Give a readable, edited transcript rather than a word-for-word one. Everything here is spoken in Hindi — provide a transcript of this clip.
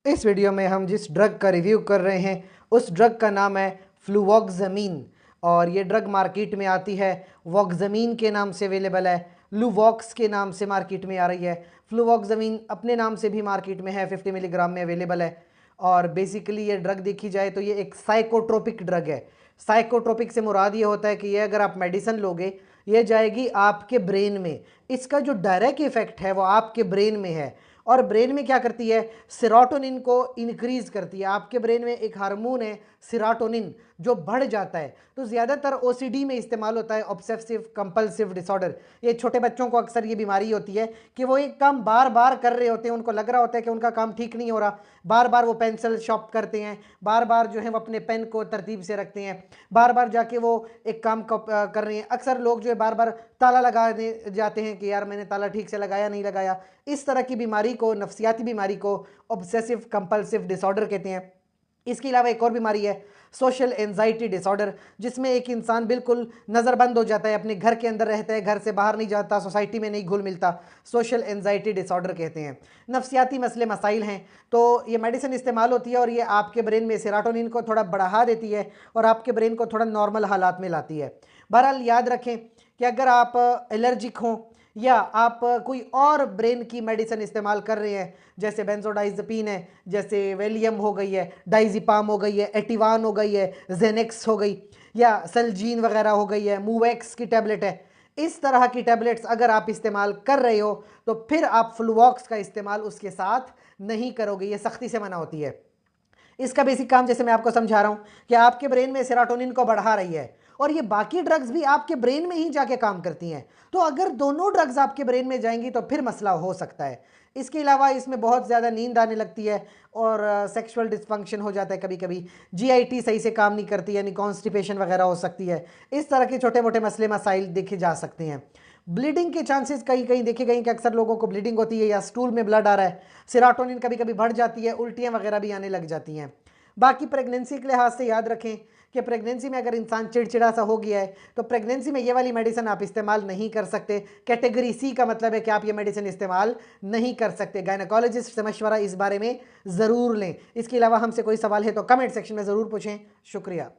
इस वीडियो में हम जिस ड्रग का रिव्यू कर रहे हैं उस ड्रग का नाम है फ्लूवोक्समीन और ये ड्रग मार्केट में आती है वोक्समीन के नाम से अवेलेबल है, लुवॉक्स के नाम से मार्केट में आ रही है। फ्लूवोक्समीन अपने नाम से भी मार्केट में है, 50 मिलीग्राम में अवेलेबल है। और बेसिकली ये ड्रग देखी जाए तो ये एक साइकोट्रोपिक ड्रग है। साइकोट्रोपिक से मुराद ये होता है कि ये अगर आप मेडिसिन लोगे ये जाएगी आपके ब्रेन में, इसका जो डायरेक्ट इफेक्ट है वो आपके ब्रेन में है। और ब्रेन में क्या करती है, सेरोटोनिन को इंक्रीज करती है। आपके ब्रेन में एक हार्मोन है सेरोटोनिन जो बढ़ जाता है, तो ज़्यादातर ओसीडी में इस्तेमाल होता है, ऑब्सेसिव कंपल्सिव डिसऑर्डर। ये छोटे बच्चों को अक्सर ये बीमारी होती है कि वो एक काम बार बार कर रहे होते हैं, उनको लग रहा होता है कि उनका काम ठीक नहीं हो रहा, बार बार वो पेंसिल शॉर्प करते हैं, बार बार जो है वो अपने पेन को तरतीब से रखते हैं, बार बार जाके वो एक काम कर रहे हैं। अक्सर लोग जो है बार बार ताला लगाने जाते हैं कि यार मैंने ताला ठीक से लगाया नहीं लगाया। इस तरह की बीमारी को, नफ्सियाती बीमारी को ऑब्सेसिव कंपल्सिव डिसऑर्डर कहते हैं। इसके अलावा एक और बीमारी है सोशल एंजाइटी डिसऑर्डर, जिसमें एक इंसान बिल्कुल नज़रबंद हो जाता है, अपने घर के अंदर रहता है, घर से बाहर नहीं जाता, सोसाइटी में नहीं घुल मिलता। सोशल एंजाइटी डिसऑर्डर कहते हैं। नफ्सियाती मसले मसाइल हैं तो ये मेडिसिन इस्तेमाल होती है और ये आपके ब्रेन में सेरोटोनिन को थोड़ा बढ़ा देती है और आपके ब्रेन को थोड़ा नॉर्मल हालात में लाती है। बहरहाल याद रखें कि अगर आप एलर्जिक हों या आप कोई और ब्रेन की मेडिसिन इस्तेमाल कर रहे हैं, जैसे बेंजोडाइज़ेपिन है, जैसे वेलियम हो गई है, डाइजिपाम हो गई है, एटिवान हो गई है, जेनेक्स हो गई, या सेलजीन वगैरह हो गई है, मूवैक्स की टैबलेट है, इस तरह की टैबलेट्स अगर आप इस्तेमाल कर रहे हो तो फिर आप फ्लूवॉक्स का इस्तेमाल उसके साथ नहीं करोगे, ये सख्ती से मना होती है। इसका बेसिक काम जैसे मैं आपको समझा रहा हूँ कि आपके ब्रेन में सेरोटोनिन को बढ़ा रही है और ये बाकी ड्रग्स भी आपके ब्रेन में ही जाके काम करती हैं। तो अगर दोनों ड्रग्स आपके ब्रेन में जाएंगी तो फिर मसला हो सकता है। इसके अलावा इसमें बहुत ज़्यादा नींद आने लगती है और सेक्सुअल डिस्फंक्शन हो जाता है, कभी कभी जीआईटी सही से काम नहीं करती, यानी कॉन्स्टिपेशन वगैरह हो सकती है। इस तरह के छोटे मोटे मसले मसाइल देखे जा सकते हैं। ब्लीडिंग के चांसेस कहीं कहीं देखे गए कि अक्सर लोगों को ब्लीडिंग होती है या स्टूल में ब्लड आ रहा है, सेरोटोनिन कभी कभी बढ़ जाती है, उल्टियाँ वगैरह भी आने लग जाती हैं। बाकी प्रेगनेंसी के लिहाज से याद रखें कि प्रेगनेंसी में अगर इंसान चिड़चिड़ा सा हो गया है तो प्रेगनेंसी में ये वाली मेडिसिन आप इस्तेमाल नहीं कर सकते। कैटेगरी सी का मतलब है कि आप ये मेडिसिन इस्तेमाल नहीं कर सकते। गायनेकोलॉजिस्ट से मशवरा इस बारे में ज़रूर लें। इसके अलावा हमसे कोई सवाल है तो कमेंट सेक्शन में ज़रूर पूछें। शुक्रिया।